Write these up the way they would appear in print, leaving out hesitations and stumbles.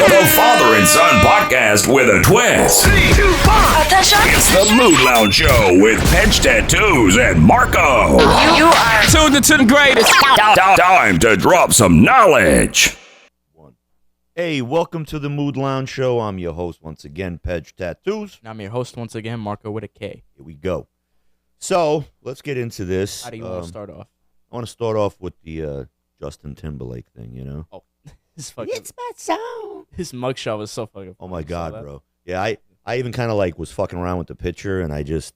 The father and son podcast with a twist. 3, 2, 1. Attention. It's the Mood Lounge Show with Pedge Tattoos and Marco. You are Tuned into the greatest. Time to drop some knowledge. Hey, welcome to the Mood Lounge Show. I'm your host once again, Pedge Tattoos. And I'm your host once again, Marco with a K. Here we go. So, let's get into this. How do you want to start off? I want to start off with the Justin Timberlake thing, you know? Oh, his fucking, my song. his mugshot was so fucking Oh, my funny. God, Saw that? bro. Yeah, I even kind of like was fucking around with the picture, and I just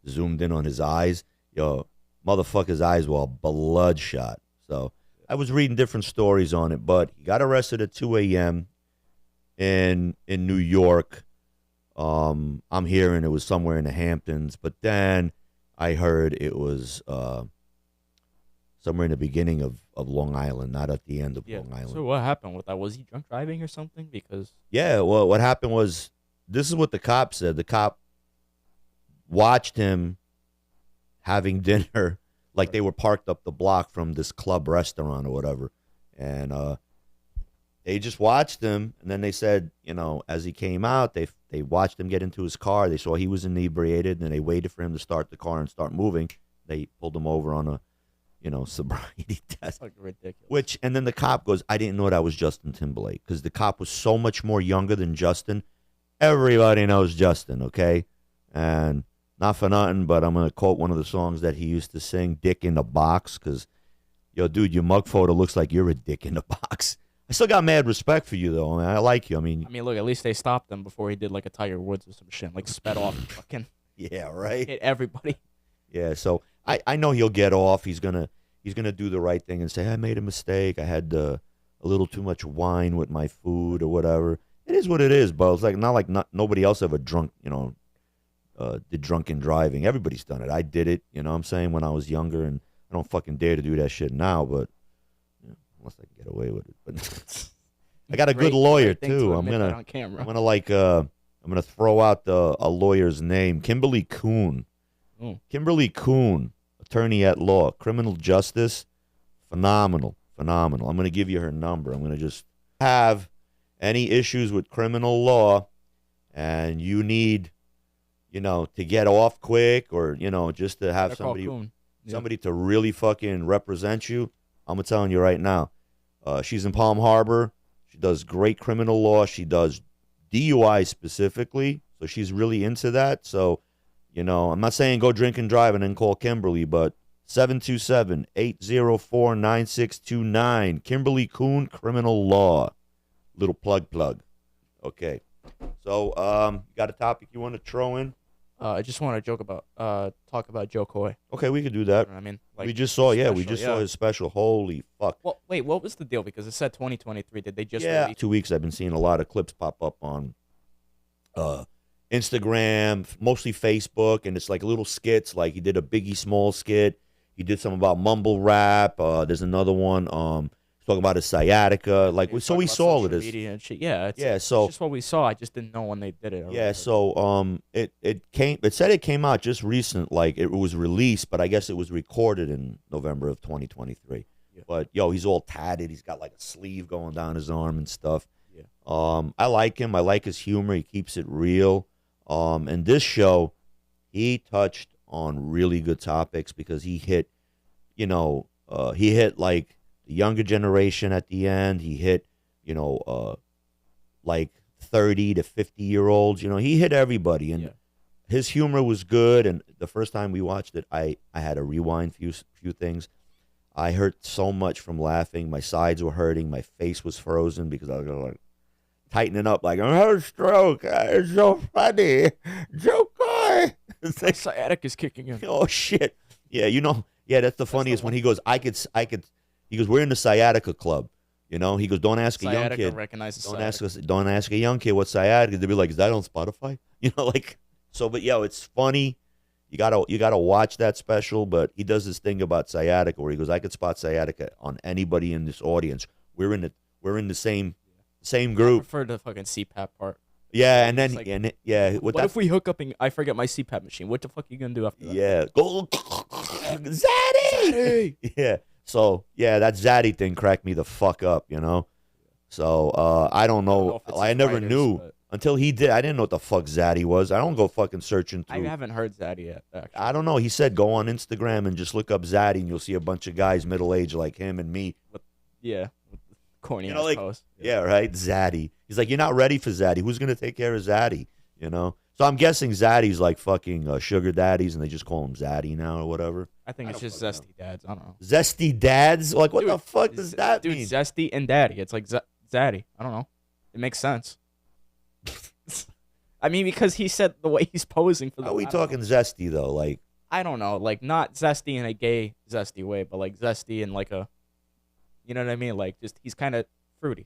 zoomed in on his eyes. Yo, motherfucker's eyes were bloodshot. So, I was reading different stories on it, but he got arrested at 2 a.m. in New York. I'm hearing it was somewhere in the Hamptons, but then I heard it was somewhere in the beginning of Long Island, not at the end of Yeah. Long Island. So what happened with that? Was he drunk driving or something? Because Yeah, well, what happened was, this is what the cop said. The cop watched him having dinner, like they were parked up the block from this club restaurant or whatever. And they just watched him, and then they said, you know, as he came out, they watched him get into his car. They saw he was inebriated, and they waited for him to start the car and start moving. They pulled him over on a, you know, sobriety test. that's fucking ridiculous. Which, and then the cop goes, I didn't know that was Justin Timberlake, because the cop was so much more younger than Justin. Everybody knows Justin, okay? And not for nothing, but I'm going to quote one of the songs that he used to sing, Dick in the Box, because, yo, dude, your mug photo looks like you're a dick in the box. I still got mad respect for you, though. I like you. I mean, Look, at least they stopped him before he did like a Tiger Woods or some shit, like sped off and fucking yeah, right? hit everybody. Yeah, so I know he'll get off. He's gonna do the right thing and say, I made a mistake. I had a little too much wine with my food or whatever. It is what it is, but it's like not nobody else ever drunk, you know, did drunken driving. Everybody's done it. I did it, you know what I'm saying, when I was younger, and I don't fucking dare to do that shit now, but you know, unless I can get away with it. But I got a good lawyer Great thing to too. admit that on camera. I'm gonna throw out a lawyer's name, Kimberly Kuhn. Oh. Kimberly Kuhn, attorney at law, criminal justice, phenomenal. I'm going to give you her number. I'm going to just have any issues with criminal law, and you need, you know, to get off quick, or, you know, just to have Better call somebody Coon. Yeah. somebody to really fucking represent you. I'm telling you right now. She's in Palm Harbor. She does great criminal law. She does DUI specifically, so she's really into that. So, you know, I'm not saying go drink and drive and then call Kimberly, but 727-804-9629. Kimberly Kuhn, criminal law. Little plug. Okay. So, got a topic you want to throw in? I just want to talk about Jo Koy. Okay, we could do that. You know what I mean, We just saw special, his special. Holy fuck. Well, wait, what was the deal? Because it said 2023. Did they just release? 2 weeks I've been seeing a lot of clips pop up on Instagram, mostly Facebook, and it's like little skits. Like he did a Biggie Small skit. He did some about mumble rap. There's another one talking about his sciatica. Like, They was so talking we about saw social it as media and shit. Yeah, it's so just what we saw. I just didn't know when they did it. yeah. So it said it came out just recent. Like it was released, but I guess it was recorded in November of 2023. Yeah. But yo, he's all tatted. He's got like a sleeve going down his arm and stuff. Yeah. I like him. I like his humor. He keeps it real. And this show, he touched on really good topics because he hit, you know, like the younger generation at the end. He hit, you know, like 30 to 50-year-olds. You know, he hit everybody, and his humor was good. And the first time we watched it, I had to rewind few things. I hurt so much from laughing. My sides were hurting. My face was frozen because I was like tightening up, like, I'm having a stroke. It's so funny. Jo Koy. It's like, sciatic is kicking in. oh shit. Yeah, you know. Yeah, that's the funniest when he goes, I could. He goes, we're in the sciatica club. You know, he goes, don't ask a young Sciatica kid. recognizes Don't ask a young kid what sciatica. They'll be like, is that on Spotify? You know, like, so. But yo, it's funny. You gotta watch that special. But he does this thing about sciatica where he goes, I could spot sciatica on anybody in this audience. We're in the same I group. prefer the fucking CPAP part. Yeah, and then It's like, What if we hook up and I forget my CPAP machine? What the fuck are you gonna do after that? Yeah, go Zaddy. Yeah. So yeah, that Zaddy thing cracked me the fuck up, you know. So I don't know know. if it's I his never writers, knew but- until he did. I didn't know what the fuck Zaddy was. I don't go fucking searching I through. haven't heard Zaddy yet. Actually. I don't know. He said go on Instagram and just look up Zaddy, and you'll see a bunch of guys middle aged like him and me. Yeah, corny You know, ass like post. yeah, right. Zaddy. He's like, you're not ready for Zaddy. Who's gonna take care of Zaddy? You know. So I'm guessing Zaddy's like fucking sugar daddies, and they just call him Zaddy now or whatever. I think it's just zesty dads. I don't know. Zesty dads? Like what Dude, the fuck does that dude, mean? zesty and daddy. It's like zaddy. I don't know. It makes sense. I mean, because he said the way he's posing for the. Are we I don't talking know. zesty though? Like I don't know, like not zesty in a gay zesty way, but like zesty in like a, you know what I mean? Like just he's kind of fruity,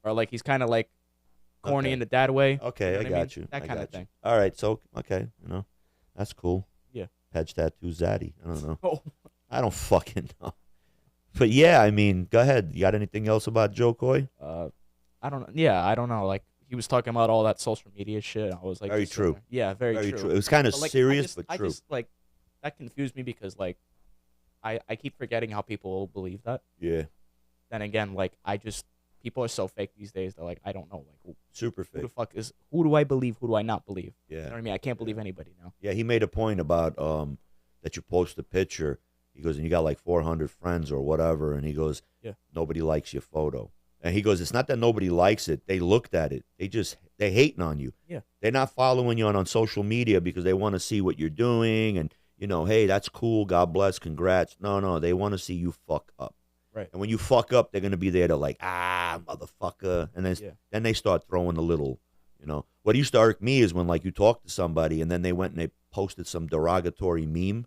or like he's kind of like corny Okay. in the dad way. okay, You know I what got mean? you. That I kind got of you. thing. All right, so okay, that's cool. Yeah. Patch tattoo Zaddy. I don't know. Oh, I don't fucking know. But yeah, I mean, go ahead. You got anything else about Jo Koy? I don't know. Yeah, I don't know. Like he was talking about all that social media shit. I was like, Very just sitting true. there. Yeah, very, Very true. true. It was kind of But, like, serious, but I true. just like that confused me because like I keep forgetting how people believe that. Yeah, Then again, like people are so fake these days that like I don't know like super who the fake. fuck is who do I believe, who do I not believe? You know Yeah, what I mean? I can't believe anybody now. yeah. He made a point about that you post a picture. He goes, and you got like 400 friends or whatever, and he goes, Yeah. nobody likes your photo. And he goes, it's not that nobody likes it. They looked at it. They hating on you. Yeah. They're not following you on social media because they want to see what you're doing and, hey, that's cool. God bless. Congrats. No. They want to see you fuck up. Right. And when you fuck up, they're going to be there to like, motherfucker. And then they start throwing a little, What used to irk me is when like you talk to somebody and then they went and they posted some derogatory meme.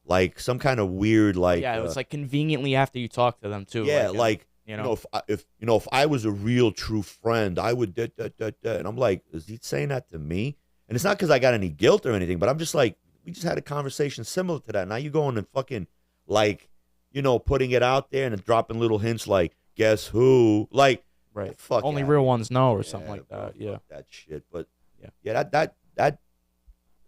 Like some kind of weird like. Yeah, it was like conveniently after you talk to them too. Yeah, like if I was a real true friend, I would and I'm like, is he saying that to me? And it's not because I got any guilt or anything, but I'm just like, we just had a conversation similar to that. Now you going and fucking like, putting it out there and dropping little hints like, guess who? Like, right. fuck Only outta real here. ones know or Yeah, something like bro, that. Yeah. fuck that shit. But Yeah. that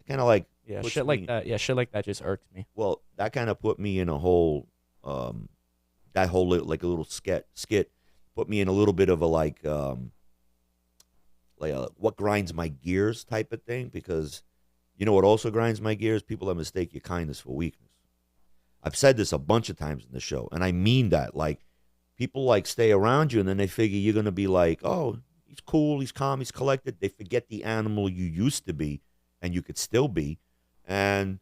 kind of like Yeah, puts shit like me- that. Yeah, shit like that just irks me. Well, that kind of put me in a whole, that whole like a little skit put me in a little bit of a like a what grinds my gears type of thing because you know what also grinds my gears? People that mistake your kindness for weakness. I've said this a bunch of times in the show, and I mean that. Like people like stay around you, and then they figure you're gonna be like, oh, he's cool, he's calm, he's collected. They forget the animal you used to be, and you could still be, and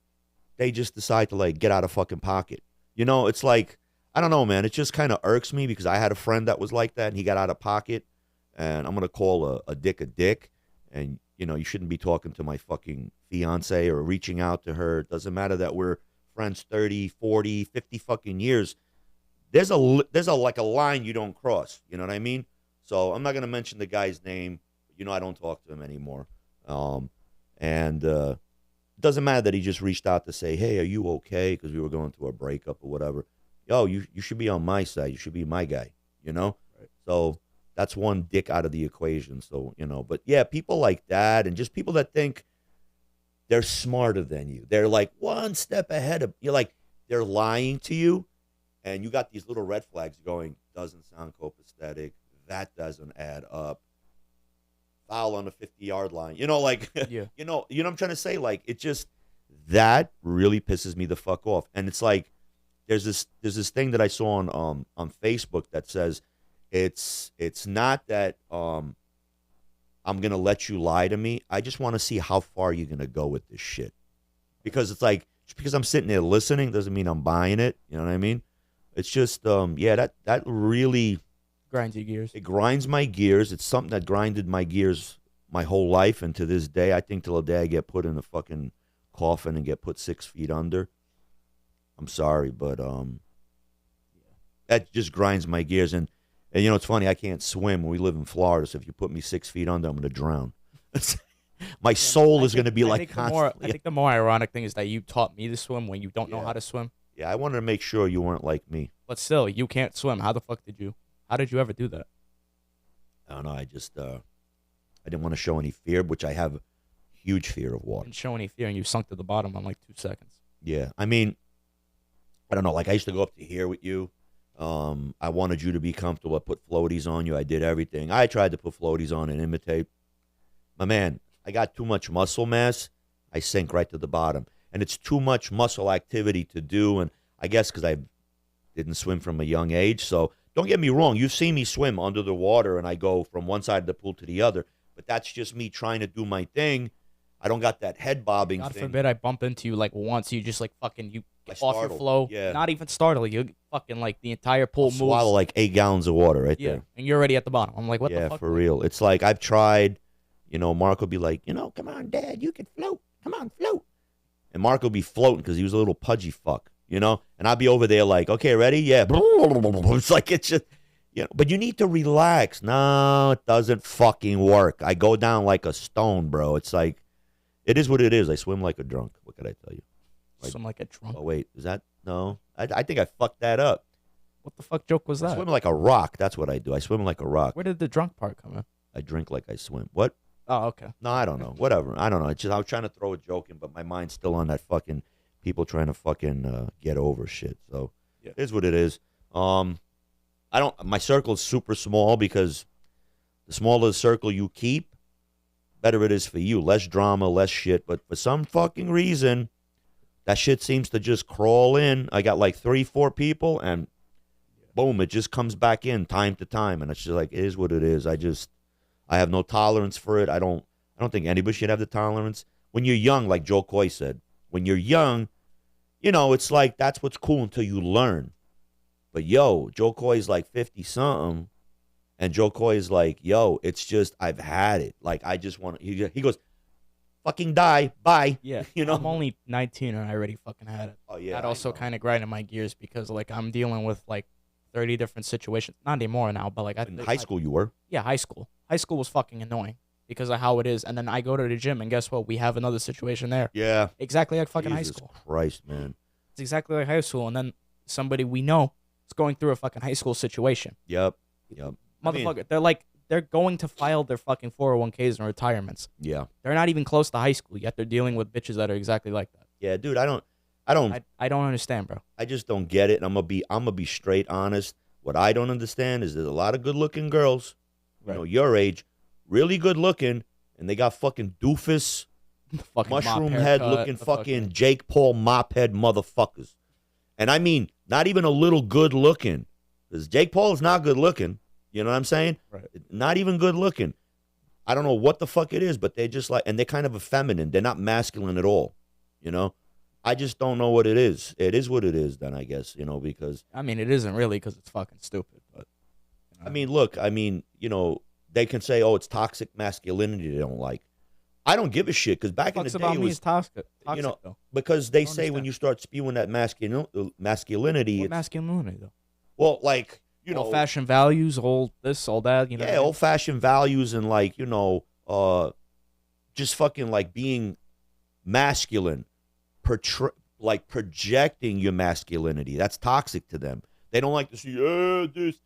they just decide to like get out of fucking pocket. It's like, I don't know, man. It just kind of irks me because I had a friend that was like that and he got out of pocket. And I'm going to call a dick. And, you shouldn't be talking to my fucking fiance or reaching out to her. It doesn't matter that we're friends 30, 40, 50 fucking years. There's a like a line you don't cross. You know what I mean? So I'm not going to mention the guy's name. I don't talk to him anymore. It doesn't matter that he just reached out to say, hey, are you okay? Because we were going through a breakup or whatever. Yo, you should be on my side. You should be my guy, Right. So that's one dick out of the equation. So, but yeah, people like that and just people that think they're smarter than you. They're like one step ahead of you. Like they're lying to you and you got these little red flags going, doesn't sound copacetic. That doesn't add up. Foul on the 50-yard line. Like, Yeah. you know what I'm trying to say? Like, it just, that really pisses me the fuck off. And it's like, there's this thing that I saw on Facebook that says, it's not that I'm going to let you lie to me. I just want to see how far you're going to go with this shit. Because it's like, just because I'm sitting there listening doesn't mean I'm buying it. You know what I mean? It's just, that really... Grinds your gears. It grinds my gears. It's something that grinded my gears my whole life. And to this day, I think till the day I get put in a fucking coffin and get put 6 feet under. I'm sorry, but that just grinds my gears. And it's funny, I can't swim. We live in Florida, so if you put me 6 feet under, I'm going to drown. My soul is going to be like constantly. I think the more ironic thing is that you taught me to swim when you don't know Yeah. how to swim. Yeah, I wanted to make sure you weren't like me. But still, you can't swim. How the fuck did you? How did you ever do that? I don't know. I just I didn't want to show any fear, which I have huge fear of water. Didn't show any fear, and you sunk to the bottom in like 2 seconds. Yeah, I mean, I don't know. Like I used to go up to here with you. I wanted you to be comfortable. I put floaties on you. I did everything. I tried to put floaties on and imitate. My man, I got too much muscle mass. I sink right to the bottom. And it's too much muscle activity to do. And I guess because I didn't swim from a young age. So don't get me wrong. You've seen me swim under the water and I go from one side of the pool to the other. But that's just me trying to do my thing. I don't got that head bobbing God thing. forbid I bump into you like once. You just like fucking, you I get off your startle. flow. Yeah. Not even startle. You fucking like the entire pool moves. Swallow like 8 gallons of water right Yeah. there. And you're already at the bottom. I'm like, what Yeah, the fuck? for real. It's like I've tried, Mark will be like, come on, Dad, you can float. Come on, float. And Mark will be floating because he was a little pudgy fuck, And I'll be over there like, okay, ready? Yeah. It's like, it's just, but you need to relax. No, it doesn't fucking work. I go down like a stone, bro. It's like, it is what it is. I swim like a drunk. What could I tell you? Swim like a drunk. Oh, wait. Is that? No. I think I fucked that up. What the fuck joke was I that? swim like a rock. That's what I do. I swim like a rock. Where did the drunk part come in? I drink like I swim. What? Oh, okay. No, I don't know. Whatever. I don't know. It's just I was trying to throw a joke in, but my mind's still on that fucking people trying to fucking get over shit. So Yeah. it is what it is. My circle is super small because the smaller the circle you keep, better it is for you. Less drama, less shit. But for some fucking reason, that shit seems to just crawl in. I got like 3-4 people, and boom, it just comes back in time to time, and it's just like it is what it is. I have no tolerance for it. I don't think anybody should have the tolerance. When you're young, like Jo Koy said, when you're young, it's like that's what's cool until you learn. But Jo Koy's like 50 something, and Jo Koy is like, it's just I've had it. Like I just want to. He goes, fucking die, bye. Yeah. I'm only 19 and I already fucking had it. Oh yeah. That also kind of grinded my gears because like I'm dealing with like 30 different situations. Not anymore now, but like In high school, you were. Yeah, high school. High school was fucking annoying because of how it is. And then I go to the gym and guess what? We have another situation there. Yeah. Exactly like fucking Jesus high school. Christ, man. It's exactly like high school. And then somebody we know is going through a fucking high school situation. Yep. Motherfucker, they're going to file their fucking 401ks and retirements. Yeah. They're not even close to high school yet. They're dealing with bitches that are exactly like that. Yeah, dude. I don't understand, bro. I just don't get it. And I'm gonna be straight honest. What I don't understand is there's a lot of good looking girls, your age, really good looking, and they got fucking doofus, Fucking mushroom mop head haircut, looking the fucking Jake Paul mop head motherfuckers. And I mean, not even a little good looking. Because Jake Paul is not good looking. You know what I'm saying? Right. Not even good looking. I don't know what the fuck it is, but they just and they're kind of effeminate. They're not masculine at all. I just don't know what it is. It is what it is then, I guess, because. I mean, it isn't really because it's fucking stupid. But I mean, look, they can say, oh, it's toxic masculinity they don't like. I don't give a shit because back in the day about it me was is toxic though. because they I say when understand. you start spewing that masculinity, What it's, masculinity though? well, like Old-fashioned values, old this, old that. yeah, old-fashioned values and just fucking like being masculine, projecting your masculinity. That's toxic to them. They don't like to see this,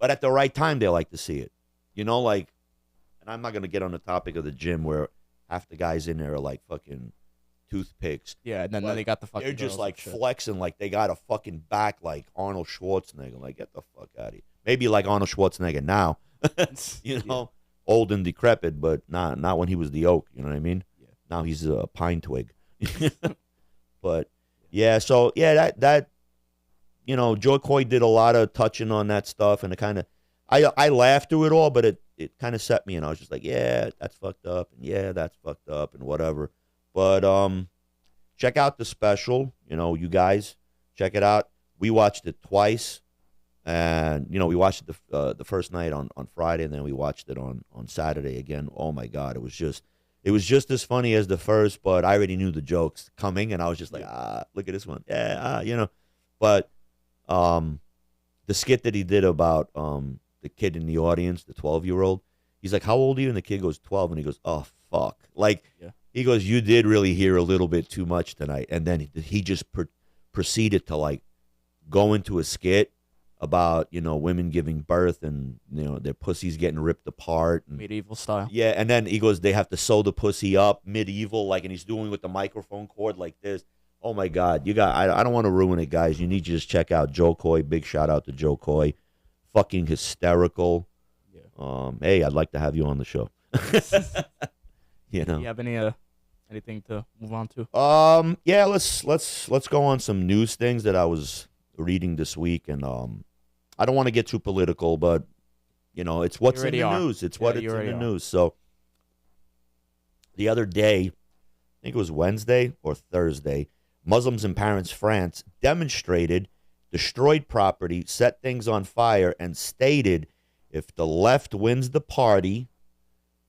but at the right time they like to see it. And I'm not gonna get on the topic of the gym where half the guys in there are like fucking toothpicks. Yeah, and then But they got the fucking. They're just girls like and shit. flexing, like they got a fucking back like Arnold Schwarzenegger. Like, get the fuck out of here. Maybe like Arnold Schwarzenegger now, old and decrepit, but not when he was the oak. You know what I mean? Yeah. Now he's a pine twig. But yeah, so yeah, that Jo Koy did a lot of touching on that stuff, and it kind of, I laughed through it all, but it kind of set me, and I was just like, yeah, that's fucked up, and yeah, that's fucked up, and whatever. But check out the special. You guys check it out. We watched it twice, and we watched it the first night on Friday, and then we watched it on Saturday again. Oh my God, it was just as funny as the first, but I already knew the jokes coming, and I was just like, look at this one, yeah, But the skit that he did about the kid in the audience, the 12-year-old, he's like, how old are you? And the kid goes 12, and he goes, oh fuck, like. Yeah. He goes, you did really hear a little bit too much tonight. And then he just proceeded to like go into a skit about, women giving birth and, their pussies getting ripped apart. And, medieval style. yeah. And then he goes, they have to sew the pussy up medieval, like, and he's doing with the microphone cord like this. Oh my God, I don't want to ruin it, guys. You need to just check out Jo Koy. Big shout out to Jo Koy. Fucking hysterical. Yeah. Hey, I'd like to have you on the show. You know. Do you have anything to move on to? Yeah, let's go on some news things that I was reading this week, and I don't want to get too political, but you know, it's what's in the news. It's what it's in the news. So the other day, I think it was Wednesday or Thursday, Muslims in Paris, France demonstrated, destroyed property, set things on fire, and stated if the left wins the party,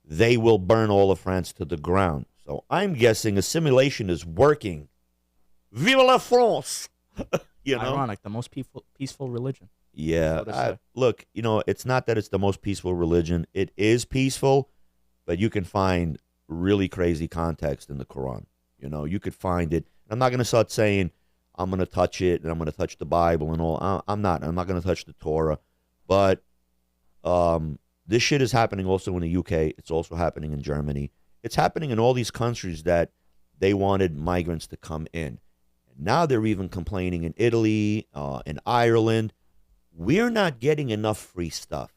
they will burn all of France to the ground. So I'm guessing assimilation is working. Vive la France! You know? Ironic, the most peaceful religion. Yeah. So look, you know, it's not that it's the most peaceful religion. It is peaceful, but you can find really crazy context in the Quran. You know, you could find it. I'm not going to start saying I'm going to touch it and I'm going to touch the Bible and all. I'm not going to touch the Torah. But this shit is happening also in the UK. It's also happening in Germany. It's happening in all these countries that they wanted migrants to come in. And now they're even complaining in Italy, in Ireland. We're not getting enough free stuff.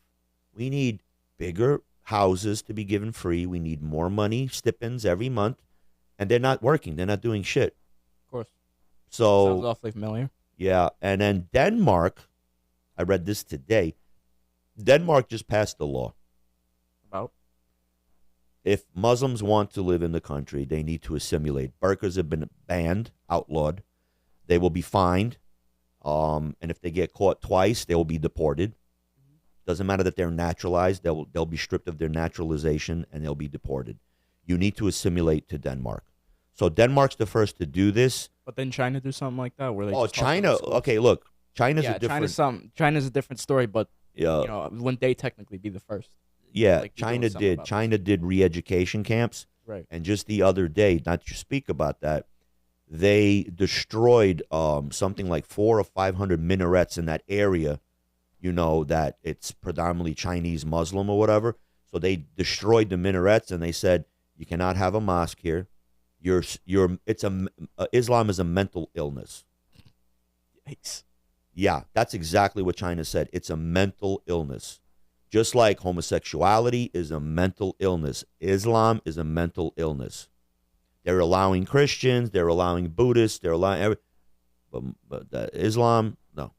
We need bigger houses to be given free. We need more money, stipends every month. And they're not working. They're not doing shit. Of course. So sounds awfully familiar. Yeah. And then Denmark, I read this today. Denmark just passed the law. About? If Muslims want to live in the country, they need to assimilate. Burqas have been banned, outlawed. They will be fined. And if they get caught twice, they will be deported. Doesn't matter that they're naturalized. They'll be stripped of their naturalization and they'll be deported. You need to assimilate to Denmark. So Denmark's the first to do this. But then China do something like that where they Oh, just talk China. about schools? Okay, look. China's a different. China's a different story, but Yeah. you know, wouldn't they technically be the first? Yeah, Like, you know something about China did re-education camps. Right. And just the other day, not to speak about that, they destroyed something like 400 or 500 minarets in that area, you know, that it's predominantly Chinese Muslim or whatever. So they destroyed the minarets and they said, you cannot have a mosque here. Islam is a mental illness. Yikes. Yeah, that's exactly what China said. It's a mental illness. Just like homosexuality is a mental illness, Islam is a mental illness. They're allowing Christians, they're allowing Buddhists, they're allowing but Islam, no.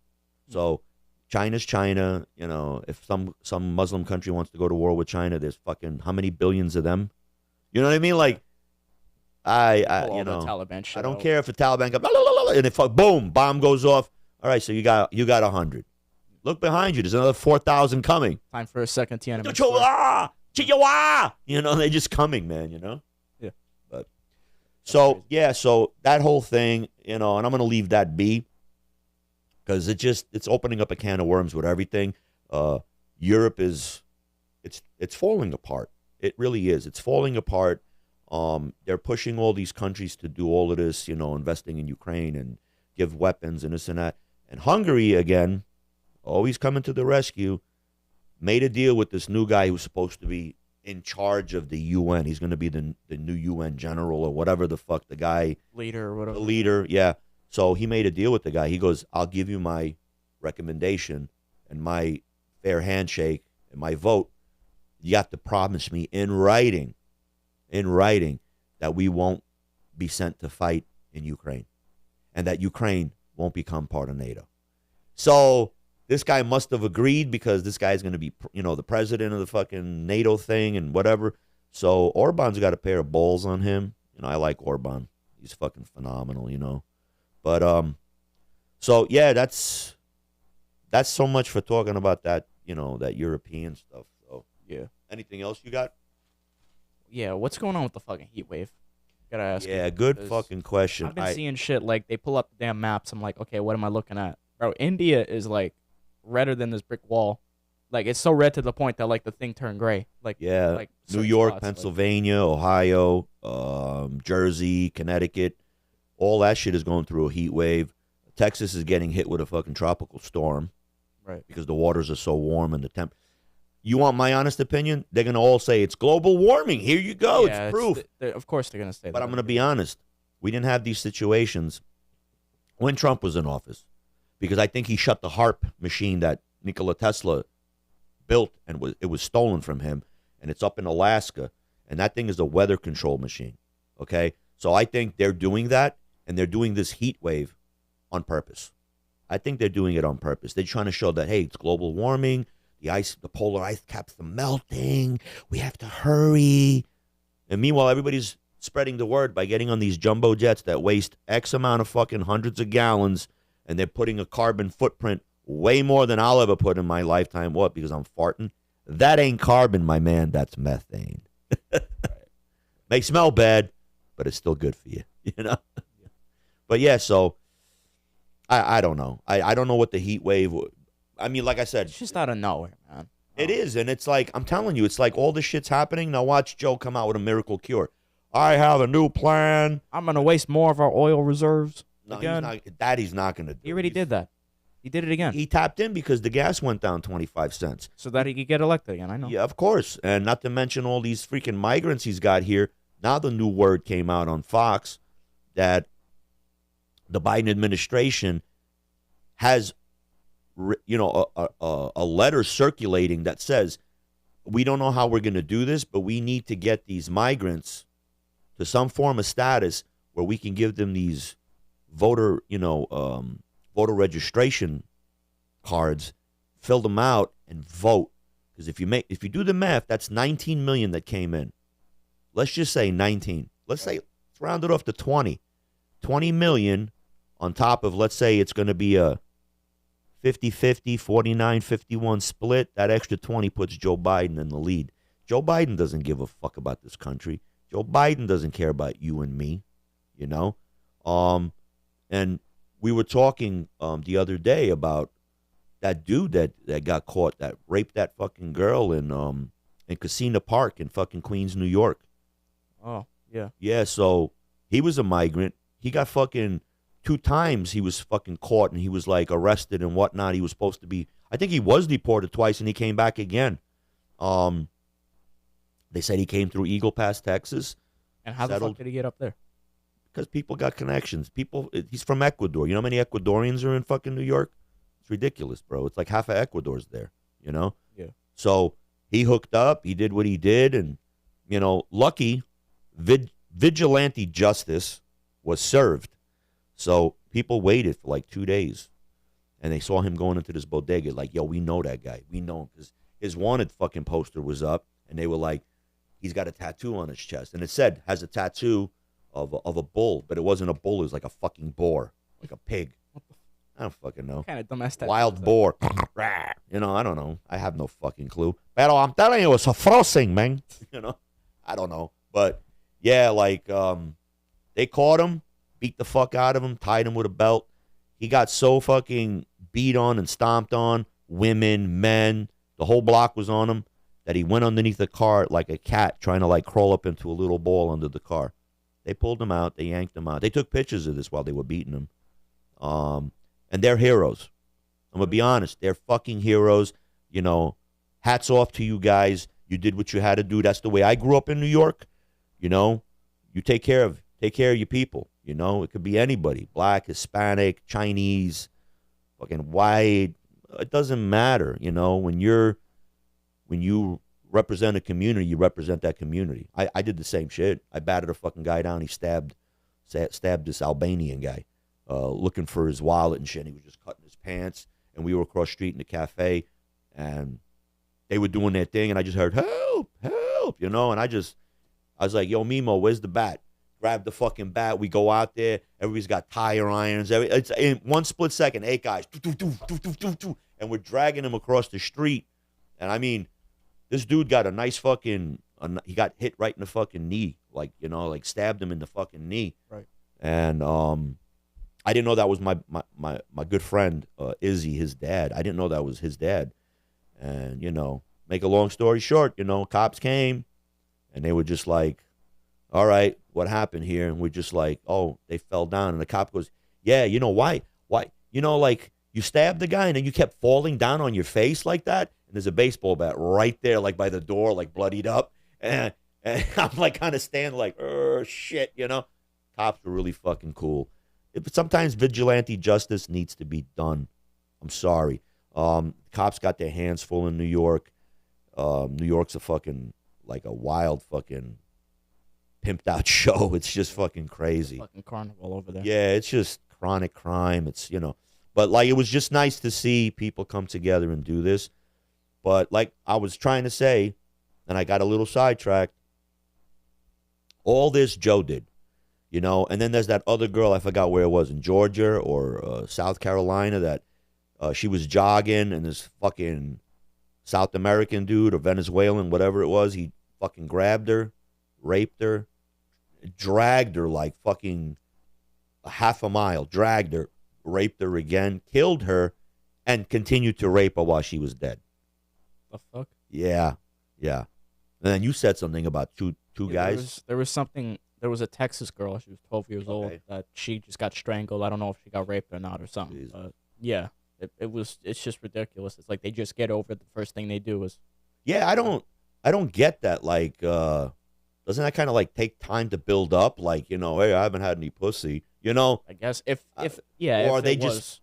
So China's China. You know, if some Muslim country wants to go to war with China, there's fucking how many billions of them? You know what I mean? Like, you know, the Taliban shit I don't out. care if the Taliban goes, blah, blah, blah, blah, and if boom, bomb goes off. All right, so you got 100. Look behind you. There's another 4,000 coming. Time for a second Tiananmen. You know, they're just coming, man. You know. Yeah. But so that whole thing, you know, and I'm gonna leave that be because it's opening up a can of worms with everything. Europe it's falling apart. It really is. It's falling apart. They're pushing all these countries to do all of this, you know, investing in Ukraine and give weapons and this and that. And Hungary, again, always coming to the rescue, made a deal with this new guy who's supposed to be in charge of the UN. He's going to be the new UN general or whatever the fuck the guy. Leader or whatever. The leader, yeah. So he made a deal with the guy. He goes, I'll give you my recommendation and my fair handshake and my vote. You have to promise me in writing that we won't be sent to fight in Ukraine and that Ukraine won't become part of NATO. So this guy must have agreed because this guy's going to be, you know, the president of the fucking NATO thing and whatever. So Orban's got a pair of balls on him. You know, I like Orban. He's fucking phenomenal, you know. But so yeah, that's so much for talking about that, you know, that European stuff. So Yeah. anything else you got? Yeah, what's going on with the fucking heat wave? Gotta ask. Yeah, you, good because fucking question. I've been seeing shit like they pull up the damn maps. I'm like, okay, what am I looking at? Bro, India is like redder than this brick wall. Like it's so red to the point that like the thing turned gray. Like Yeah, like New certain York, spots, Pennsylvania, Ohio, Jersey, Connecticut, all that shit is going through a heat wave. Texas is getting hit with a fucking tropical storm Right. because the waters are so warm and the temp. You want my honest opinion? They're going to all say it's global warming. Here you go. Yeah, it's proof. of course they're gonna say that. But I'm going to be honest. we didn't have these situations when Trump was in office, because I think he shut the HARP machine that Nikola Tesla built, and it was stolen from him, and it's up in Alaska, and that thing is a weather control machine. Okay, so I think they're doing that, and they're doing this heat wave on purpose. I think they're doing it on purpose. They're trying to show that, hey, it's global warming. The polar ice caps are melting. We have to hurry. And meanwhile, everybody's spreading the word by getting on these jumbo jets that waste X amount of fucking hundreds of gallons, and they're putting a carbon footprint way more than I'll ever put in my lifetime. What? Because I'm farting? That ain't carbon, my man. That's methane. May smell bad, but it's still good for you, you know? But yeah, so I don't know. I don't know what the heat wave. I mean, like I said, It's just out of nowhere, man. it is, and it's like, I'm telling you, it's like all this shit's happening. Now watch Joe come out with a miracle cure. I have a new plan. I'm gonna waste more of our oil reserves No, again. he's not going to do. He already did that. He did it again, He tapped in because the gas went down 25 cents. so that he could get elected again. I know. Yeah, of course. And not to mention all these freaking migrants he's got here. Now the new word came out on Fox that the Biden administration has, a letter circulating that says, we don't know how we're going to do this, but we need to get these migrants to some form of status where we can give them these voter registration cards, fill them out, and vote. Because if you do the math, that's 19 million that came in. Let's just say 19. Let's round it off to 20. 20 million on top of, let's say it's going to be a 50-50, 49-51 split. That extra 20 puts Joe Biden in the lead. Joe Biden doesn't give a fuck about this country. Joe Biden doesn't care about you and me, you know? And we were talking the other day about that dude that got caught, that raped that fucking girl in Casino Park in fucking Queens, New York. Oh, yeah. Yeah, so he was a migrant. He got fucking 2 times he was fucking caught, and he was like arrested and whatnot. He was supposed to be, I think he was deported twice, and he came back again. They said he came through Eagle Pass, Texas. And how the fuck did he get up there? Because people got connections. He's from Ecuador. You know how many Ecuadorians are in fucking New York? It's ridiculous, bro. It's like half of Ecuador's there, you know? Yeah. So he hooked up. He did what he did. And, lucky vigilante justice was served. So people waited for like 2 days. And they saw him going into this bodega like, yo, we know that guy. We know him. Because his wanted fucking poster was up. And they were like, he's got a tattoo on his chest. And it said, has a tattoo of a bull. But it wasn't a bull. It was like a fucking boar. Like a pig. I don't fucking know. Kind of domestic. Wild boar. I don't know. I have no fucking clue. But I'm telling you, it's a frosting, man. I don't know. But, yeah, like, they caught him, beat the fuck out of him, tied him with a belt. He got so fucking beat on and stomped on, women, men, the whole block was on him, that he went underneath the car like a cat trying to, like, crawl up into a little ball under the car. They pulled him out. They yanked him out. They took pictures of this while they were beating him. And they're heroes. I'm going to be honest. They're fucking heroes. Hats off to you guys. You did what you had to do. That's the way I grew up in New York. You take care of your people. It could be anybody. Black, Hispanic, Chinese, fucking white. It doesn't matter. When you represent a community, you represent that community. I did the same shit. I battered a fucking guy down. He stabbed this Albanian guy. Looking for his wallet and shit. And he was just cutting his pants. And we were across the street in the cafe. And they were doing their thing. And I just heard, help, help, And I was like, yo, Mimo, where's the bat? Grab the fucking bat. We go out there. Everybody's got tire irons. It's in one split second, 8 guys. And we're dragging him across the street. And I mean, this dude got a nice fucking, he got hit right in the fucking knee. Like, stabbed him in the fucking knee. Right. And, I didn't know that was my good friend, Izzy, his dad. I didn't know that was his dad. And, make a long story short, cops came and they were just like, all right, what happened here? And we're just like, oh, they fell down. And the cop goes, yeah, why? Why? Like you stabbed the guy and then you kept falling down on your face like that. And there's a baseball bat right there, like by the door, like bloodied up. And I'm like kind of standing like, oh, shit, cops were really fucking cool. Sometimes vigilante justice needs to be done. I'm sorry. Cops got their hands full in New York. New York's a fucking, like a wild fucking pimped out show. It's just fucking crazy. Fucking carnival over there. Yeah, it's just chronic crime. It's, but like, it was just nice to see people come together and do this. But like I was trying to say, and I got a little sidetracked, all this Joe did, and then there's that other girl, I forgot where it was, in Georgia or South Carolina, that she was jogging, and this fucking South American dude or Venezuelan, whatever it was, he fucking grabbed her, raped her, dragged her like fucking a half a mile, dragged her, raped her again, killed her, and continued to rape her while she was dead. The fuck? Yeah. And then you said something about two guys. There was a Texas girl. She was 12 years old. That she just got strangled. I don't know if she got raped or not or something. But yeah, it's just ridiculous. It's like they just get over it. The first thing they do is. Yeah, I don't get that. Like, doesn't that kind of like take time to build up? Like, hey, I haven't had any pussy. I guess if or are they just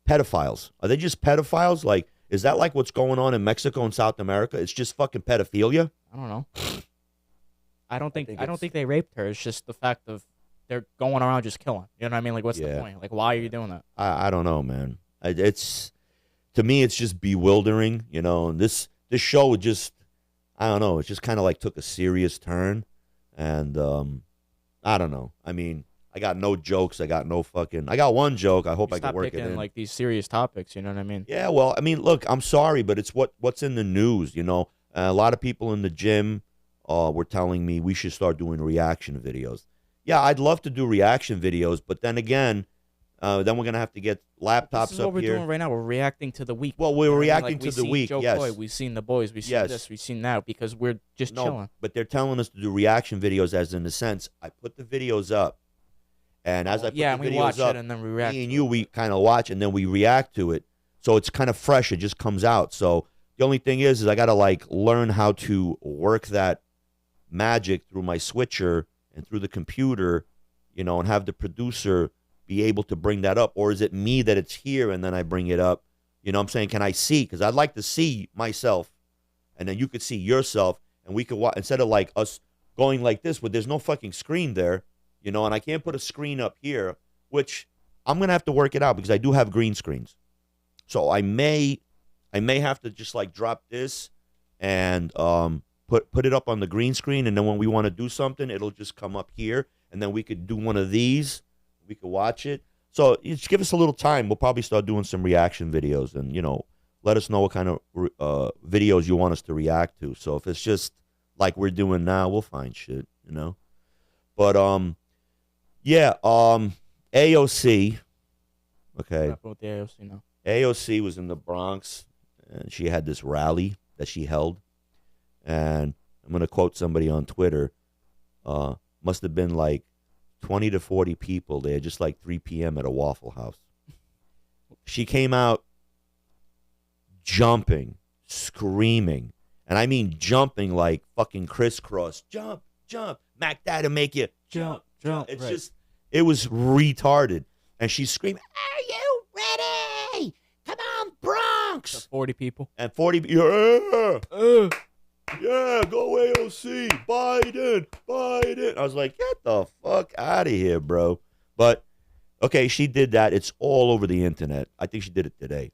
pedophiles? Are they just pedophiles? Like, is that like what's going on in Mexico and South America? It's just fucking pedophilia. I don't know. I don't think they raped her. It's just the fact of they're going around just killing. You know what I mean? Like, what's the point? Like, why are you doing that? I don't know, man. It's, to me, it's just bewildering. And this show would just, I don't know. It just kind of like took a serious turn, and I don't know. I mean, I got no jokes. I got one joke. I hope I can work it in. Stop picking like these serious topics. You know what I mean? Yeah. Well, I mean, look, I'm sorry, but it's what's in the news. A lot of people in the gym were telling me we should start doing reaction videos. Yeah, I'd love to do reaction videos, but then again, then we're gonna have to get laptops up here. This is what we're doing right now. We're reacting to the week. Well, we're reacting to the week. Jo Yes. Koy, we've seen the boys. We've seen this. We've seen that because we're just chilling. But they're telling us to do reaction videos, as in a sense, I put the videos up, and as I put the videos we watch up, it and then we react. me and you, we kind of watch and then we react to it. So it's kind of fresh. It just comes out. So the only thing is I gotta like learn how to work that magic through my switcher and through the computer, and have the producer be able to bring that up. Or is it me that it's here and then I bring it up? I'm saying, can I see? Because I'd like to see myself, and then you could see yourself, and we could watch, instead of like us going like this, where there's no fucking screen there, and I can't put a screen up here, which I'm going to have to work it out because I do have green screens. So I may have to just like drop this and put it up on the green screen, and then when we want to do something, it'll just come up here, and then we could do one of these. We could watch it. So just give us a little time. We'll probably start doing some reaction videos, and let us know what kind of videos you want us to react to. So if it's just like we're doing now, we'll find shit, But AOC. Okay. Wrap up with the AOC now. AOC was in the Bronx, and she had this rally that she held. And I'm going to quote somebody on Twitter. Must have been like 20 to 40 people there, just like 3 p.m. at a Waffle House. She came out jumping, screaming, and I mean jumping like fucking crisscross. Jump, jump. Mac Dad'll make you jump. It's right. just, it was retarded. And she's screaming, "Are you ready? Come on, Bronx!" So 40 people. And 40, yeah, go AOC, Biden. I was like, get the fuck out of here, bro. But, okay, she did that. It's all over the internet. I think she did it today.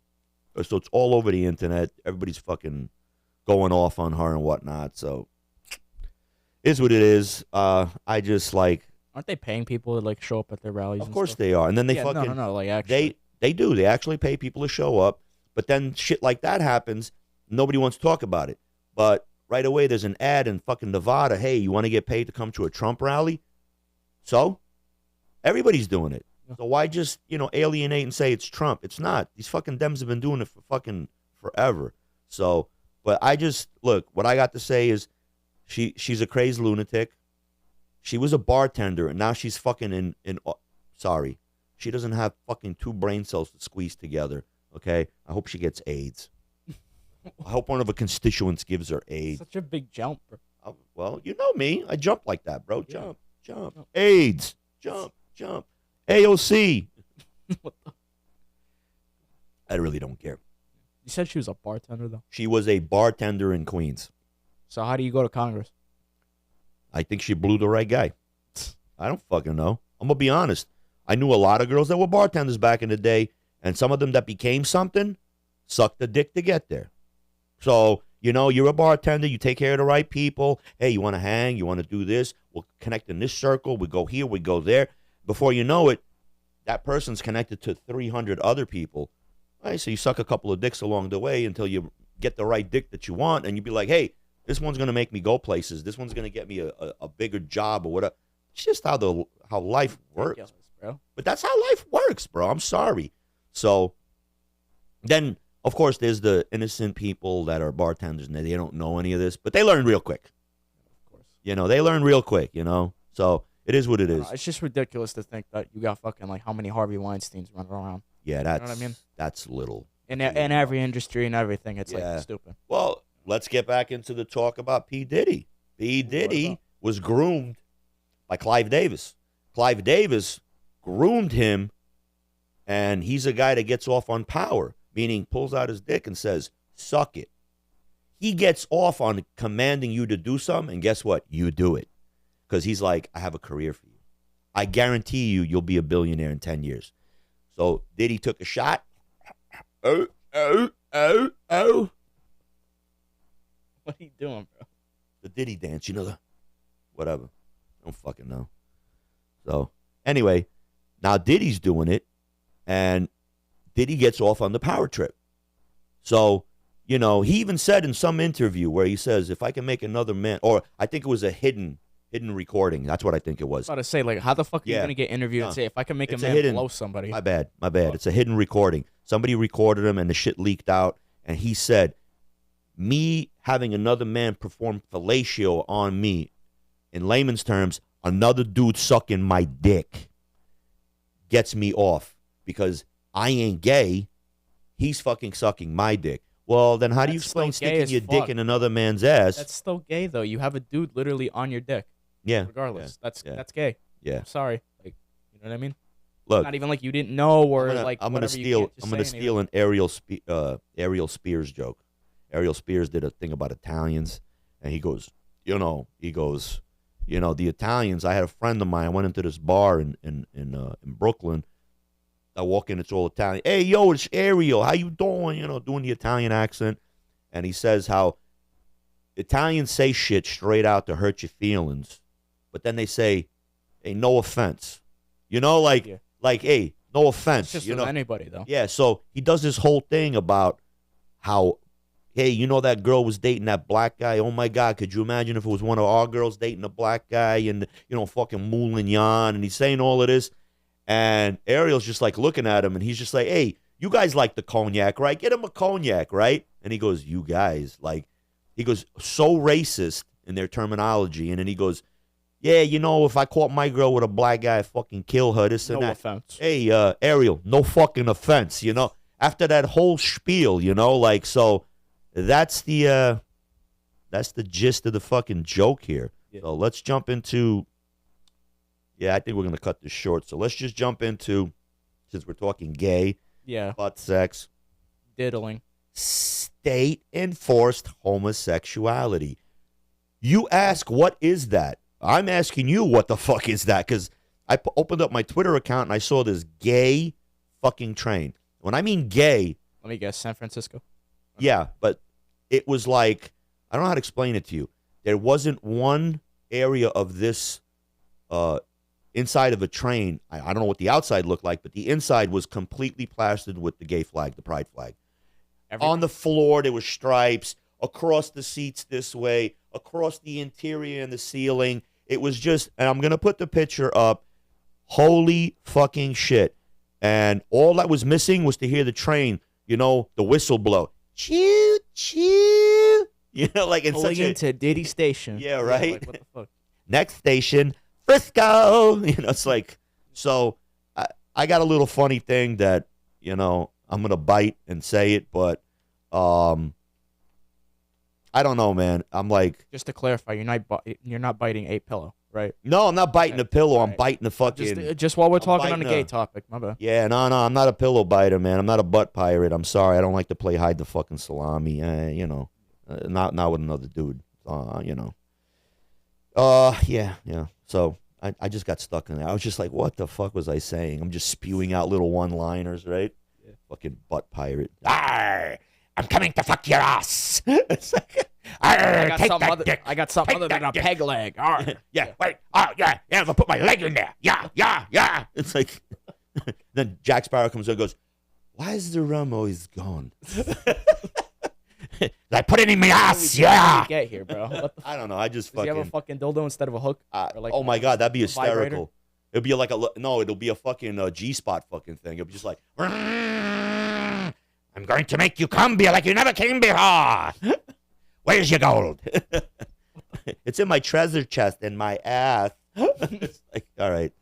So it's all over the internet. Everybody's fucking going off on her and whatnot. So, is what it is. I just like. Aren't they paying people to like show up at their rallies? Of course they are. And then they fucking. No. Like actually. They do. They actually pay people to show up. But then shit like that happens. Nobody wants to talk about it. But right away, there's an ad in fucking Nevada. Hey, you want to get paid to come to a Trump rally? So, everybody's doing it. So why just, alienate and say it's Trump? It's not. These fucking Dems have been doing it for fucking forever. So, but I just, look, what I got to say is she's a crazy lunatic. She was a bartender, and now she's fucking sorry. She doesn't have fucking 2 brain cells to squeeze together, okay? I hope she gets AIDS. I hope one of her constituents gives her AIDS. Such a big jump, bro. Well, you know me. I jump like that, bro. Jump. AIDS. jump. AOC. I really don't care. You said she was a bartender, though? She was a bartender in Queens. So how do you go to Congress? I think she blew the right guy. I don't fucking know. I'm going to be honest. I knew a lot of girls that were bartenders back in the day, and some of them that became something sucked the dick to get there. So, you know, you're a bartender. You take care of the right people. Hey, you want to hang? You want to do this? We'll connect in this circle. We go here. We go there. Before you know it, that person's connected to 300 other people. All right, so you suck a couple of dicks along the way until you get the right dick that you want, and you be like, hey, this one's going to make me go places. This one's going to get me a bigger job or whatever. It's just how life works. Bro. But that's how life works, bro. I'm sorry. So then, of course, there's the innocent people that are bartenders and they don't know any of this, but they learn real quick. Of course. You know, they learn real quick, you know. So it is what it is. It's just ridiculous to think that you got fucking like how many Harvey Weinsteins running around. Yeah, that's, you know what I mean? That's little. In every industry and everything, it's like stupid. Well, let's get back into the talk about P. Diddy. P. Diddy was groomed by Clive Davis. Clive Davis groomed him, and he's a guy that gets off on power, meaning pulls out his dick and says, suck it. He gets off on commanding you to do something, and guess what? You do it. Because he's like, I have a career for you. I guarantee you'll be a billionaire in 10 years. So Diddy took a shot. Oh. What are you doing, bro? The Diddy dance, you know, the whatever. I don't fucking know. So anyway, now Diddy's doing it, and Diddy gets off on the power trip. So, you know, he even said in some interview where he says, if I can make another man, or I think it was a hidden recording. That's what I think it was. I was about to say, like, how the fuck are you going to get interviewed and say, if I can make a man blow somebody? My bad. It's a hidden recording. Somebody recorded him, and the shit leaked out, and he said, me having another man perform fellatio on me, in layman's terms, another dude sucking my dick gets me off because I ain't gay. He's fucking sucking my dick. Well, then how do you explain sticking your dick in another man's ass? That's still gay, though. You have a dude literally on your dick. Yeah. Regardless. That's gay. Yeah. I'm sorry. Like, you know what I mean? Look, not even like you didn't know or I'm gonna steal an Ariel Spears joke. Ariel Spears did a thing about Italians, and he goes, the Italians. I had a friend of mine. I went into this bar in Brooklyn. I walk in, it's all Italian. Hey, yo, it's Ariel. How you doing? You know, doing the Italian accent, and he says how Italians say shit straight out to hurt your feelings, but then they say, "Hey, no offense," you know, like, hey, no offense, it's just you know, anybody though. Yeah, so he does this whole thing about how, hey, you know that girl was dating that black guy. Oh my God, could you imagine if it was one of our girls dating a black guy and fucking Moulin Yan, and he's saying all of this, and Ariel's just like looking at him, and he's just like, hey, you guys like the cognac, right? Get him a cognac, right? And he goes, you guys, like, he goes, so racist in their terminology, and then he goes, yeah, if I caught my girl with a black guy, I'd fucking kill her, this and that. No offense. Hey, Ariel, no fucking offense, after that whole spiel, like, so that's the gist of the fucking joke here. Yeah. So let's jump into, I think we're going to cut this short. So let's just jump into, since we're talking gay, butt sex, diddling, state-enforced homosexuality. You ask, what is that? I'm asking you, what the fuck is that? Because I opened up my Twitter account and I saw this gay fucking train. When I mean gay, let me guess, San Francisco. Yeah, but it was like, I don't know how to explain it to you. There wasn't one area of this inside of a train. I don't know what the outside looked like, but the inside was completely plastered with the gay flag, the pride flag. On the floor, there were stripes. Across the seats this way. Across the interior and the ceiling. It was just, and I'm going to put the picture up. Holy fucking shit. And all that was missing was to hear the train, the whistle blow. Choo, choo. Like in pulling such into Diddy Station. Yeah, right? Like, what the fuck? Next station, Frisco. It's like, so I got a little funny thing that, I'm going to bite and say it, but I don't know, man. I'm like, just to clarify, you're not biting a pillow. Right. No, I'm not biting a pillow. I'm Right. biting the fucking. Just while we're talking on biting the gay a- topic, my bad. Yeah, no, I'm not a pillow biter, man. I'm not a butt pirate. I'm sorry. I don't like to play hide the fucking salami. Not with another dude. Yeah. So I just got stuck in there. I was just like, what the fuck was I saying? I'm just spewing out little one-liners, right? Yeah. Fucking butt pirate. Arr, I'm coming to fuck your ass. It's like, arr, I got something other than a peg leg. Arr. Yeah, wait. Oh, yeah. I'm gonna put my leg in there. Yeah. It's like, then Jack Sparrow comes in and goes, why is the rum always gone? I put it in my ass, yeah. Get here, bro. I don't know. I just Does fucking. he have a fucking dildo instead of a hook? Oh my god, that'd be hysterical. vibrator? It'd be like it'll be a fucking G-spot fucking thing. It'll be just like, I'm going to make you come here like you never came before. Where's your gold? It's in my treasure chest in my ass. It's like, all right.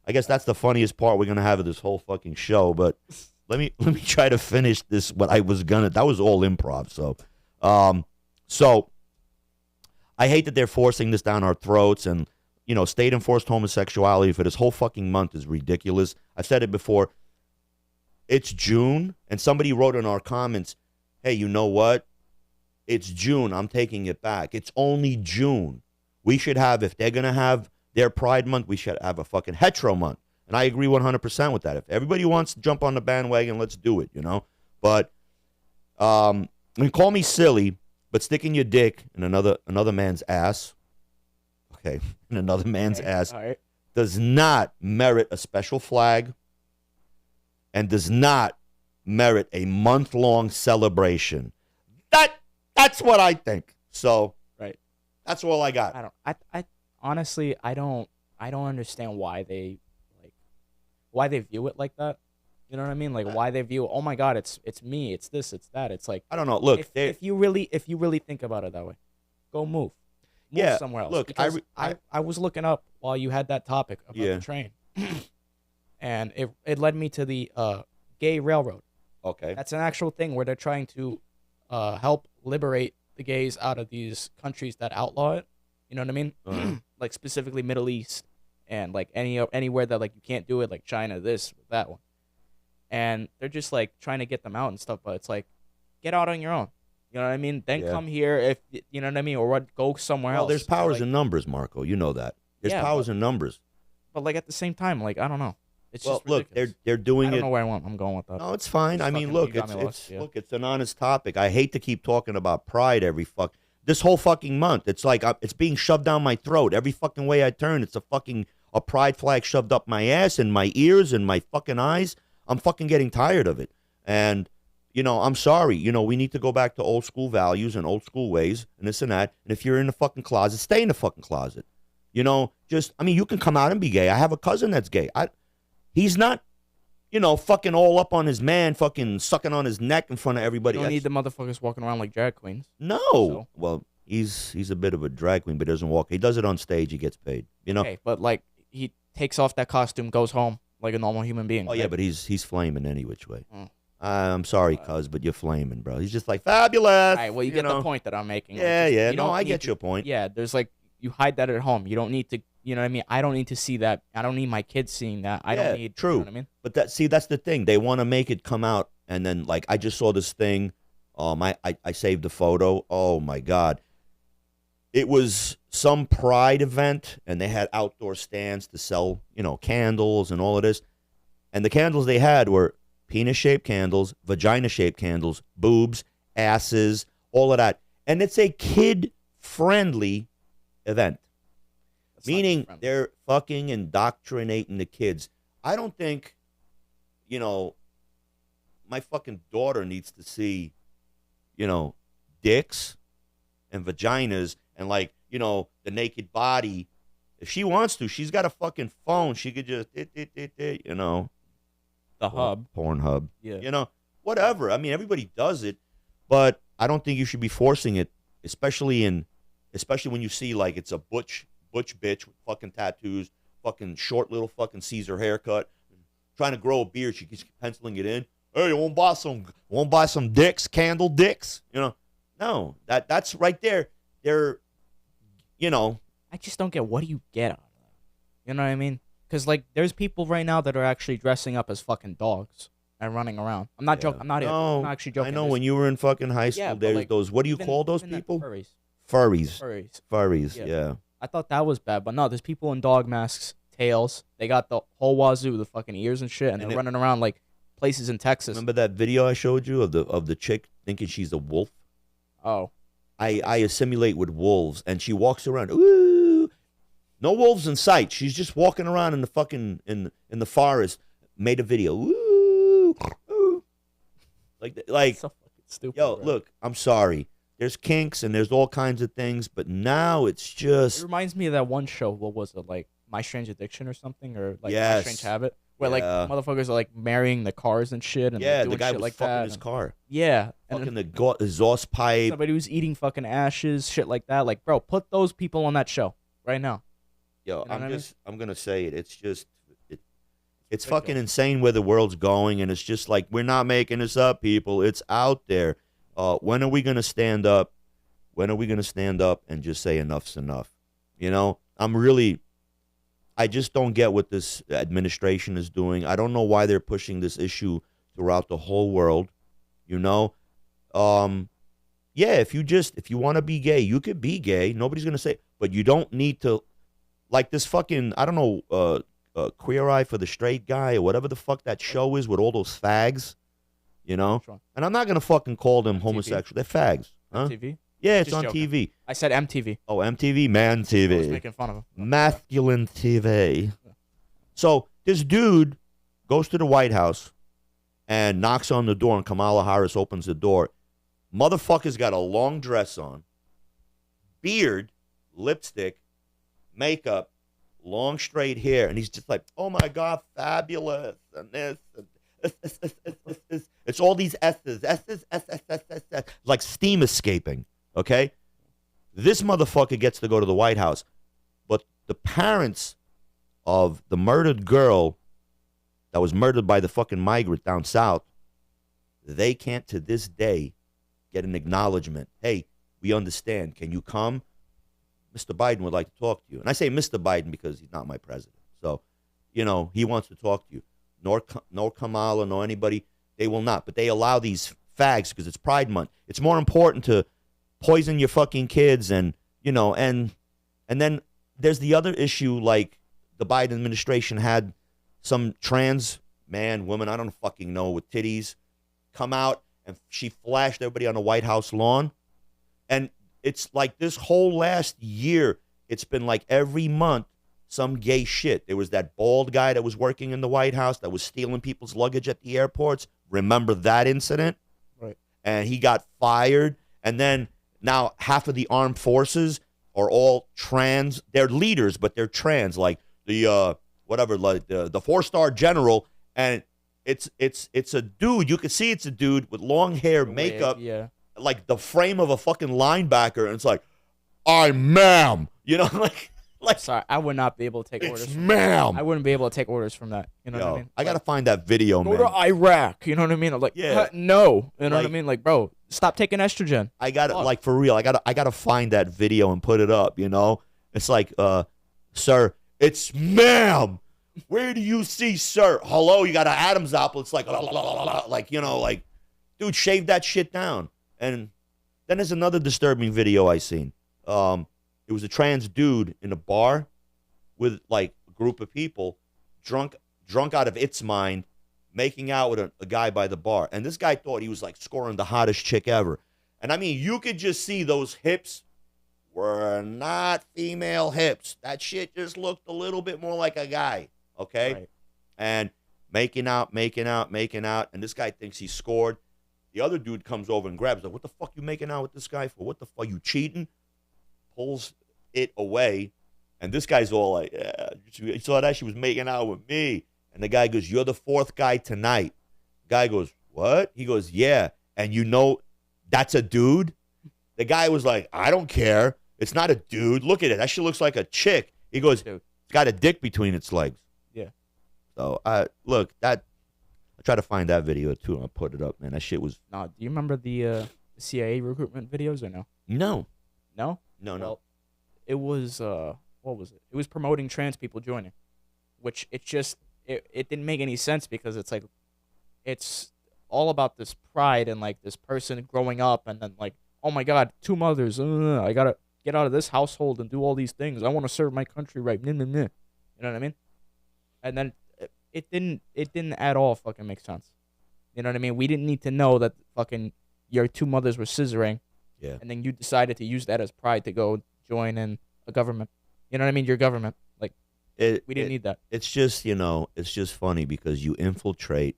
I guess that's the funniest part we're gonna have of this whole fucking show. But let me try to finish this. What I was gonna. That was all improv. So I hate that they're forcing this down our throats, and state enforced homosexuality for this whole fucking month is ridiculous. I've said it before. It's June, and somebody wrote in our comments, "Hey, you know what? It's June. I'm taking it back. It's only June. We should have, if they're gonna have their Pride Month, we should have a fucking hetero month." And I agree 100% with that. If everybody wants to jump on the bandwagon, let's do it, But call me silly, but sticking your dick in another man's ass, okay, in another man's ass, All right. does not merit a special flag and does not merit a month-long celebration. That's what I think. So Right. that's all I got. I honestly I don't understand why they view it like that. You know what I mean? Like why they view, oh my God, it's me, it's this, it's that. It's like, I don't know. Look, if you really think about it that way, go move somewhere else. Look, because I was looking up while you had that topic about the train, and it led me to the gay railroad. Okay. That's an actual thing where they're trying to help liberate the gays out of these countries that outlaw it. You know what I mean? Like specifically Middle East and like anywhere that like you can't do it, like China, this, that one. And they're just like trying to get them out and stuff, but it's like, get out on your own. You know what I mean? Then come here if you know what I mean, or go somewhere else. There's powers in numbers, Marco. You know that. There's powers in numbers. But like at the same time, like I don't know. It's just look, ridiculous. they're doing it. I don't know where I'm going with that. No, it's fine. It's I mean, fucking- look, you got me lost, yeah. it's an honest topic. I hate to keep talking about pride this whole fucking month. It's like it's being shoved down my throat every fucking way I turn. It's a pride flag shoved up my ass and my ears and my fucking eyes. I'm fucking getting tired of it. And I'm sorry. We need to go back to old school values and old school ways and this and that. And if you're in the fucking closet, stay in the fucking closet. You can come out and be gay. I have a cousin that's gay. He's not, fucking all up on his man, fucking sucking on his neck in front of everybody. You don't need the motherfuckers walking around like drag queens. No. So. Well, he's a bit of a drag queen, but doesn't walk. He does it on stage. He gets paid. Okay, but like he takes off that costume, goes home like a normal human being. Oh, right? yeah, but he's flaming any which way. I'm sorry, cuz, but you're flaming, bro. He's just like, fabulous. All right, well, you get the point that I'm making. Yeah. No, I get your point. Yeah, there's like, you hide that at home. You don't need to, you know what I mean? I don't need to see that. I don't need my kids seeing that. I don't need, true. You know what I mean? But that's the thing. They want to make it come out, and then, like, I just saw this thing. I saved the photo. Oh, my God. It was some pride event, and they had outdoor stands to sell, candles and all of this. And the candles they had were penis-shaped candles, vagina-shaped candles, boobs, asses, all of that. And it's a kid-friendly event. That's Meaning they're fucking indoctrinating the kids. I don't think, my fucking daughter needs to see, dicks and vaginas and like, the naked body. If she wants to, she's got a fucking phone. She could just, The hub. Pornhub. Yeah. Whatever. I mean, everybody does it, but I don't think you should be forcing it, especially when you see like it's a butch bitch with fucking tattoos, fucking short little fucking Caesar haircut, trying to grow a beard. She keeps penciling it in. Hey, you want to buy some dicks, candle dicks? No, that's right there. They're, I just don't get, what do you get out of that? You know what I mean? Because like, there's people right now that are actually dressing up as fucking dogs and running around. I'm not joking. I'm not actually joking. I know when you were in fucking high school, Yeah, but, there's like, those. What do you call those even people? Furries. Furries. Yeah. Yeah. I thought that was bad, but no, there's people in dog masks, tails. They got the whole wazoo, the fucking ears and shit, and they're running around like places in Texas. Remember that video I showed you of the chick thinking she's a wolf? Oh. I assimilate with wolves, and she walks around. Ooh, no wolves in sight. She's just walking around in the fucking in the forest. Made a video. Ooh, ooh. Like So fucking stupid. yo, bro. look, I'm sorry. There's kinks and there's all kinds of things, but now it's It just reminds me of that one show. What was it, like My Strange Addiction or something, or like My Yes. Strange Habit, where like Yeah. motherfuckers are like marrying the cars and shit, and yeah. like, the doing guy shit was like fucking that. his and- car, Yeah, and fucking then the exhaust pipe. somebody who's eating fucking ashes, shit like that. Like, bro, put those people on that show right now. Yo, You know what I mean? I'm gonna say it. It's just it's ridiculous. fucking insane where the world's going, and it's just like we're not making this up, people. It's out there. When are we gonna stand up? When are we gonna stand up and just say enough's enough? You know, I just don't get what this administration is doing. I don't know why they're pushing this issue throughout the whole world. You know, yeah, if you want to be gay, you could be gay. Nobody's gonna say, but you don't need to, like this fucking, I don't know, Queer Eye for the Straight Guy or whatever the fuck that show is with all those fags, you know. Which one? And I'm not gonna fucking call them MTV? homosexual. They're fags, huh? MTV. Yeah, it's Just on joking. TV. I said MTV. Oh, MTV, Man I was TV, making fun of him. masculine TV. So this dude goes to the White House and knocks on the door, and Kamala Harris opens the door. Motherfucker's got a long dress on, beard, lipstick, makeup, long straight hair, and he's just like, "Oh my God, fabulous!" And this, it's all these S's, like steam escaping. Okay, this motherfucker gets to go to the White House, but the parents of the murdered girl that was murdered by the fucking migrant down south, they can't to this day get an acknowledgement. Hey, we understand. Can you come? Mr. Biden would like to talk to you. And I say Mr. Biden because he's not my president. So, you know, he wants to talk to you. Nor Kamala, nor anybody. They will not. But they allow these fags because it's Pride Month. It's more important to poison your fucking kids and, you know, and then there's the other issue, like the Biden administration had some trans man, woman, I don't fucking know, with titties come out, and she flashed everybody on the White House lawn. And it's like this whole last year, it's been like every month, some gay shit. There was that bald guy that was working in the White House that was stealing people's luggage at the airports. Remember that incident? Right. And he got fired. And then now half of the armed forces are all trans. They're leaders, but they're trans. Like the whatever, like the 4-star general, and it's a dude. You can see it's a dude with long hair, makeup, Yeah. like the frame of a fucking linebacker, and it's like, I'm ma'am, you know, like Sorry, I would not be able to take it's orders. ma'am. I wouldn't be able to take orders from that. You know what I mean? I gotta find that video, Go man. to Iraq. You know what I mean? I'm like, Yeah. no. You know what I Like- mean? Like, bro, stop taking estrogen. I got to Fuck. like for real. I gotta find that video and put it up. You know, it's like, sir, it's ma'am. Where do you see, sir? Hello, you got an Adam's apple. It's like, like, you know, like, dude, shave that shit down. And then there's another disturbing video I seen. It was a trans dude in a bar with like a group of people, drunk out of its mind, making out with a guy by the bar. And this guy thought he was like scoring the hottest chick ever. And I mean, you could just see those hips were not female hips. That shit just looked a little bit more like a guy. Okay. Right. And making out. And this guy thinks he scored. The other dude comes over and grabs like, what the fuck you making out with this guy for? What the fuck, you cheating? Pulls it away. And this guy's all like, yeah, you saw that? She was making out with me. And the guy goes, you're the fourth guy tonight. Guy goes, what? He goes, yeah. And you know that's a dude? The guy was like, I don't care. It's not a dude. Look at it. That shit looks like a chick. He goes, Dude. it's got a dick between its legs. Yeah. So, look, I try to find that video, too, and I'll put it up, man. That shit was... No, do you remember the CIA recruitment videos or no? No. No? No. Well, it was what was it? It was promoting trans people joining, which it didn't make any sense because it's like it's all about this pride and like this person growing up and then like, oh my god, two mothers, I gotta get out of this household and do all these things. I want to serve my country right. You know what I mean? And then it didn't at all fucking make sense. You know what I mean? We didn't need to know that fucking your two mothers were scissoring. Yeah. And then you decided to use that as pride to go join in a government. You know what I mean? Your government. Like, we didn't need that. It's just, it's just funny because you infiltrate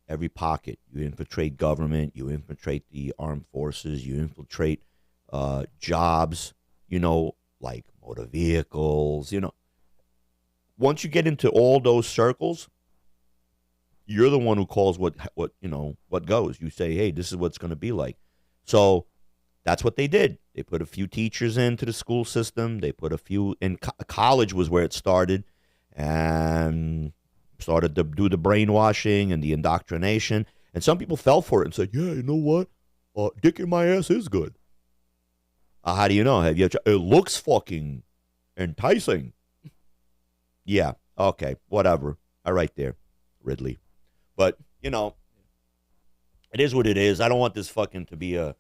every pocket. You infiltrate government. You infiltrate the armed forces. You infiltrate jobs, like motor vehicles, Once you get into all those circles, you're the one who calls what goes. You say, hey, this is what it's going to be like. So that's what they did. They put a few teachers into the school system. They put a few in college was where it started, and started to do the brainwashing and the indoctrination. And some people fell for it and said, yeah, you know what? Dick in my ass is good. How do you know? It looks fucking enticing. Yeah. Okay. Whatever. All right there, Ridley. But, it is what it is. I don't want this fucking to be a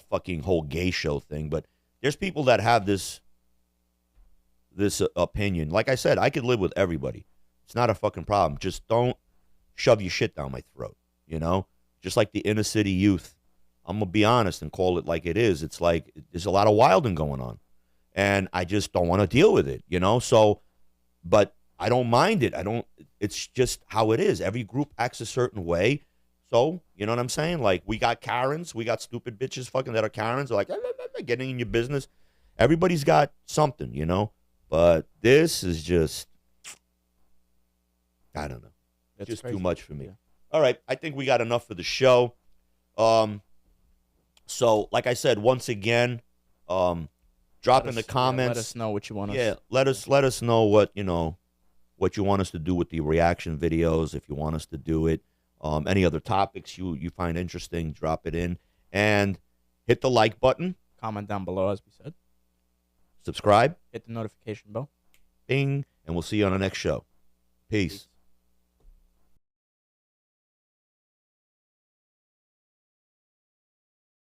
fucking whole gay show thing, but there's people that have this opinion. Like I said, I could live with everybody. It's not a fucking problem. Just don't shove your shit down my throat, Just like the inner city youth. I'm going to be honest and call it like it is. It's like there's a lot of wilding going on, and I just don't want to deal with it, So, but I don't mind it. It's just how it is. Every group acts a certain way. So, you know what I'm saying? Like, we got Karens. We got stupid bitches fucking that are Karens. They're like, getting in your business. Everybody's got something, But this is just, I don't know. It's just crazy. Too much for me. Yeah. All right. I think we got enough for the show. So, like I said, once again, drop in the comments. Let us know what you want us. Yeah, let us know what you want us to do with the reaction videos. If you want us to do it, any other topics you find interesting, drop it in, and hit the like button. Comment down below, as we said. Subscribe. Hit the notification bell. Bing, and we'll see you on the next show. Peace.